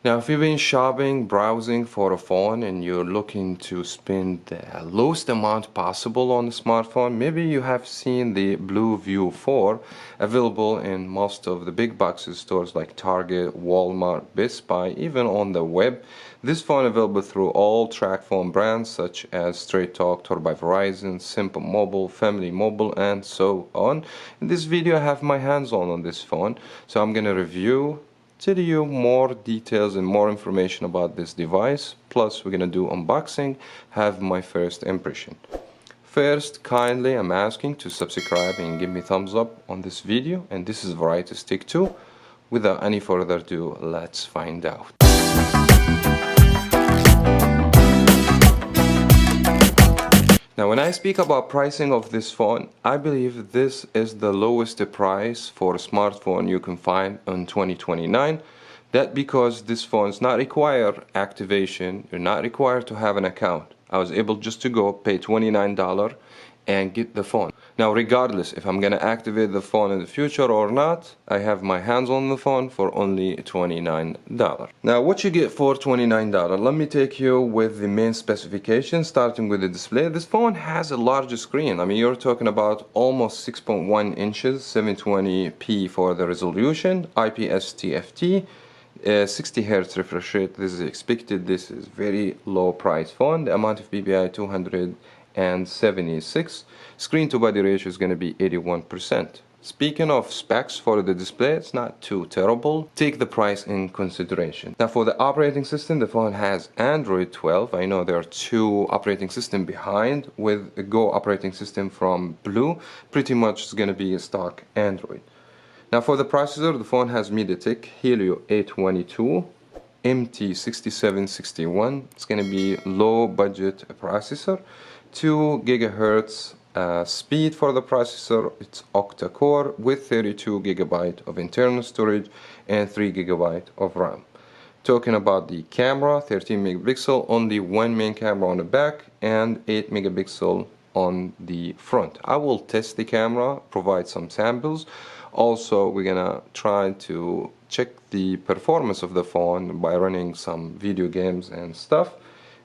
Now, if you've been shopping, browsing for a phone and you're looking to spend the lowest amount possible on a smartphone, maybe you have seen the BLU View 4 available in most of the big box stores like Target, Walmart, Best Buy, even on the web. This phone available through all Tracfone brands such as Straight Talk, Tor by Verizon, Simple Mobile, Family Mobile, and so on. In this video, I have my hands on this phone, so I'm gonna review, tell you more details and more information about this device, plus we're gonna do unboxing, have my first impression. First, kindly I'm asking to subscribe and give me thumbs up on this video, and this is Variety Stick 2. Without any further ado, let's find out. Now, when I speak about pricing of this phone, I believe this is the lowest price for a smartphone you can find in 2029. That because this phone is not require activation, you're not required to have an account. I was able just to go pay $29 and get the phone. Now, regardless if I'm gonna activate the phone in the future or not, I have my hands on the phone for only $29. Now, what you get for $29? Let me take you with the main specifications, starting with the display. This phone has a larger screen. I mean, you're talking about almost 6.1 inches, 720p for the resolution, IPS TFT. 60 Hz refresh rate. This is expected. This is very low price phone. The amount of PPI 276. Screen to body ratio is going to be 81%. Speaking of specs for the display, it's not too terrible. Take the price in consideration. Now, for the operating system, the phone has Android 12. I know there are two operating systems behind. With the Go operating system from BLU, pretty much it's going to be a stock Android. Now, for the processor, the phone has MediaTek Helio 822 MT6761. It's going to be low budget processor, 2 gigahertz speed for the processor. It's octa-core with 32 gigabyte of internal storage and 3 gigabyte of RAM. Talking about the camera, 13 megapixel, only one main camera on the back and 8 megapixel on the front. I will test the camera, provide some samples. Also, we're gonna try to check the performance of the phone by running some video games and stuff.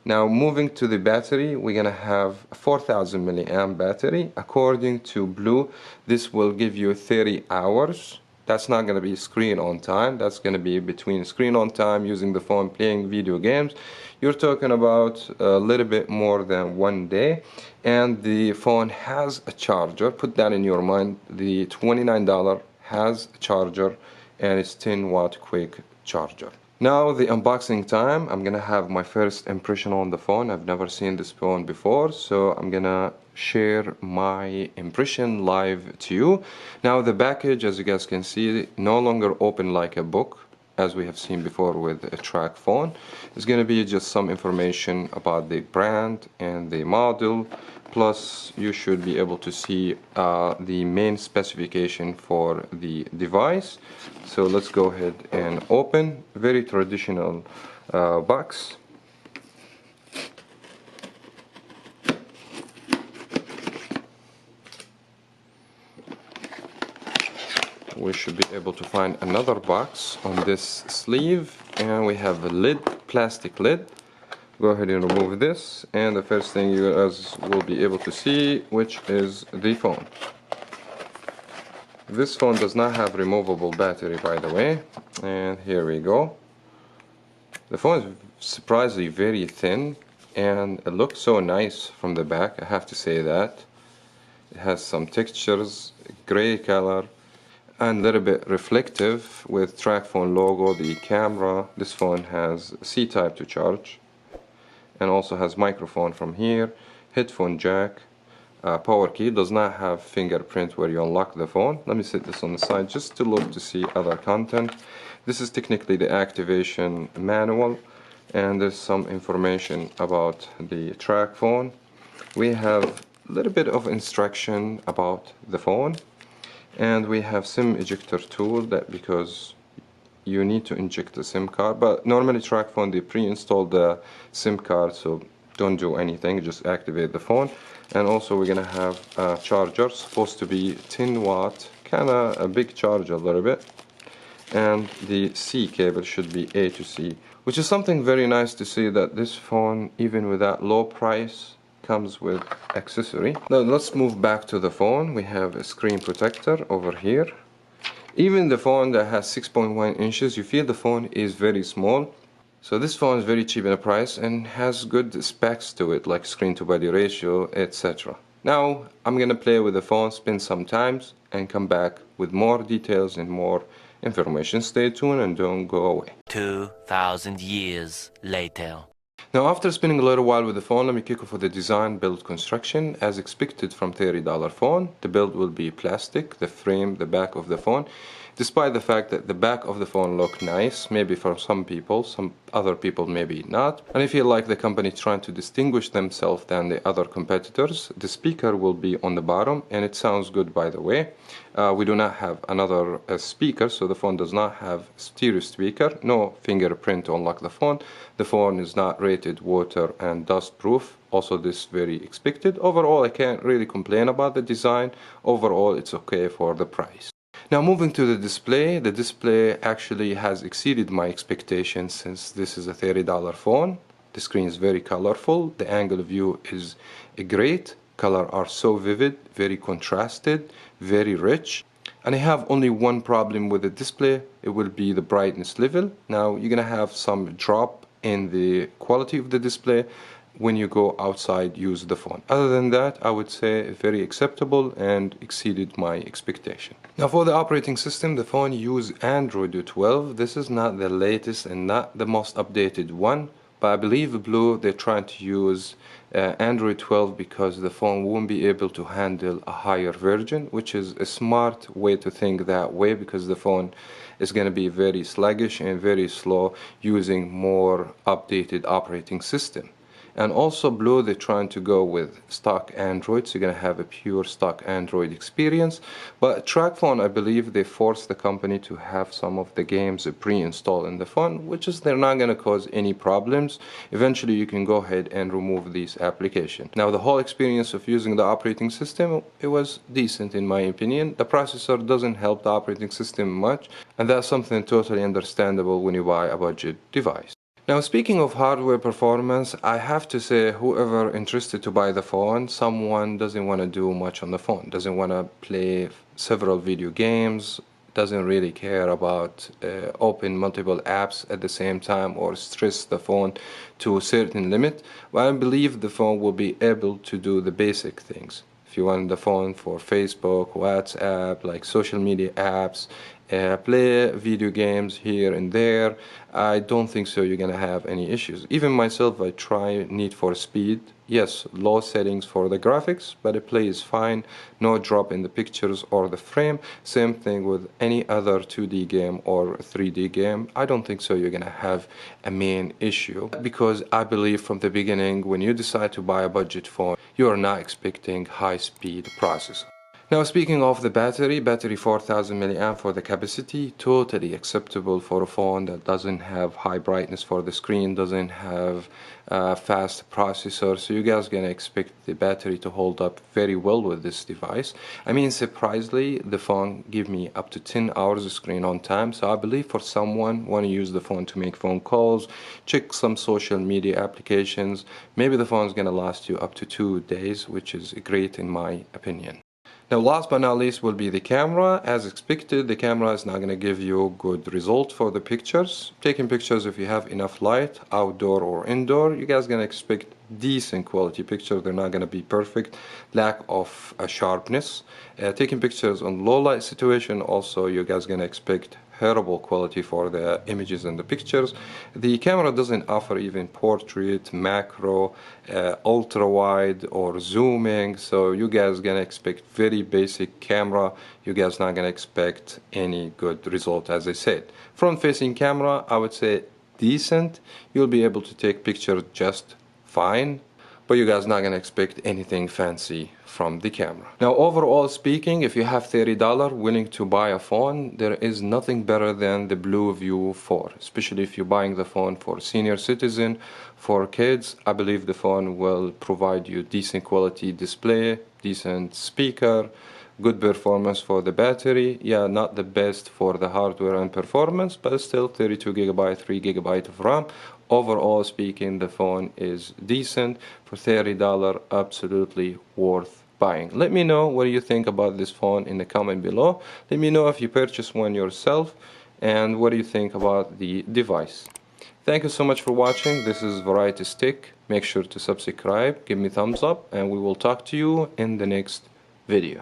Now, moving to the battery, we're gonna have a 4000 milliamp battery. According to BLU, this will give you 30 hours. That's not gonna be screen on time. That's gonna be between screen on time, using the phone, playing video games. You're talking about a little bit more than 1 day. And the phone has a charger. Put that in your mind. The $29 has a charger, and it's 10-watt quick charger. Now, the unboxing time. I'm gonna have my first impression on the phone. I've never seen this phone before, so I'm gonna share my impression live to you. Now, the package, as you guys can see, no longer open like a book, as we have seen before with a Tracfone. It's going to be just some information about the brand and the model, plus you should be able to see the main specification for the device. So let's go ahead and open. Very traditional box. We should be able to find another box on this sleeve, and we have a lid, plastic lid. Go ahead and remove this, and the first thing you guys will be able to see, which is the phone. This phone does not have removable battery, by the way, and here we go. The phone is surprisingly very thin, and it looks so nice from the back, I have to say that. It has some textures, gray color, and a little bit reflective with Tracfone logo. The camera, this phone has C-type to charge, and also has microphone from here, headphone jack, power key. Does not have fingerprint where you unlock the phone. Let me set this on the side just to look to see other content. This is technically the activation manual, and there's some information about the Tracfone. We have a little bit of instruction about the phone. And we have SIM ejector tool, that because you need to inject the SIM card, but normally Tracfone they pre-install the SIM card, so don't do anything, just activate the phone. And also we're gonna have a charger, supposed to be 10 watt, kinda a big charger a little bit. and the C cable should be A to C, which is something very nice to see that this phone, even with that low price, comes with accessory. Now let's move back to the phone. We have a screen protector over here. Even the phone that has 6.1 inches, you feel the phone is very small. So this phone is very cheap in the price and has good specs to it, like screen to body ratio, etc. Now I'm gonna play with the phone, spend some time, and come back with more details and more information. Stay tuned and don't go away. 2,000 years later. Now after spending a little while with the phone, let me kick off with the design build construction. As expected from $30 phone, the build will be plastic, the frame, the back of the phone. Despite the fact that the back of the phone look nice, maybe for some people, some other people maybe not. And I feel like the company trying to distinguish themselves than the other competitors. The speaker will be on the bottom and it sounds good, by the way. We do not have another speaker, so the phone does not have stereo speaker, no fingerprint to unlock the phone. The phone is not rated water and dust proof. Also this very expected. Overall I can't really complain about the design. Overall it's okay for the price. Now moving to the display actually has exceeded my expectations since this is a $30 phone. The screen is very colorful, the angle of view is great, color are so vivid, very contrasted, very rich. And I have only one problem with the display, it will be the brightness level. Now you're gonna have some drop in the quality of the display when you go outside use the phone. Other than that, I would say very acceptable and exceeded my expectation. Now for the operating system, the phone use Android 12. This is not the latest and not the most updated one, but I believe BLU they're trying to use Android 12 because the phone won't be able to handle a higher version, which is a smart way to think that way because the phone is going to be very sluggish and very slow using more updated operating system. And also BLU they're trying to go with stock Android, so you're gonna have a pure stock Android experience. But Tracfone, I believe they forced the company to have some of the games pre-installed in the phone, which is they're not gonna cause any problems. Eventually you can go ahead and remove these applications. Now the whole experience of using the operating system, it was decent in my opinion. The processor doesn't help the operating system much, and that's something totally understandable when you buy a budget device. Now speaking of hardware performance, I have to say whoever interested to buy the phone, someone doesn't want to do much on the phone, doesn't want to play several video games, doesn't really care about open multiple apps at the same time or stress the phone to a certain limit. Well, I believe the phone will be able to do the basic things. If you want the phone for Facebook, WhatsApp, like social media apps, play video games here and there, I don't think so you're gonna have any issues. Even myself, I try Need for Speed. Yes, low settings for the graphics, but it plays fine, no drop in the pictures or the frame. Same thing with any other 2D game or 3D game. I don't think so you're gonna have a main issue, because I believe from the beginning when you decide to buy a budget phone, you are not expecting high-speed processor. Now speaking of the battery 4000 mAh for the capacity, totally acceptable for a phone that doesn't have high brightness for the screen, doesn't have fast processor, so you guys gonna expect the battery to hold up very well with this device. I mean, surprisingly, the phone give me up to 10 hours of screen on time, so I believe for someone want to use the phone to make phone calls, check some social media applications, maybe the phone is gonna last you up to 2 days, which is great in my opinion. Now last but not least will be the camera. As expected, the camera is not going to give you good result for the pictures. Taking pictures, if you have enough light, outdoor or indoor, you guys going to expect decent quality pictures. They're not going to be perfect, lack of sharpness. Taking pictures on low light situation, also you guys going to expect horrible quality for the images and the pictures. The camera doesn't offer even portrait, macro, ultra wide or zooming, so you guys gonna expect very basic camera. You guys not gonna expect any good result. As I said, front facing camera, I would say decent. You'll be able to take pictures just fine, but you guys not gonna expect anything fancy from the camera. Now overall speaking, if you have $30 willing to buy a phone, there is nothing better than the BLU View 4, especially if you're buying the phone for senior citizen, for kids. I believe the phone will provide you decent quality display, decent speaker, good performance for the battery. Yeah, not the best for the hardware and performance, but still 32 gigabyte, 3 gigabyte of RAM. Overall speaking, the phone is decent. For $30, absolutely worth buying. Let me know what you think about this phone in the comment below. Let me know if you purchased one yourself and what do you think about the device. Thank you so much for watching. This is Variety Stick. Make sure to subscribe, give me thumbs up, and we will talk to you in the next video.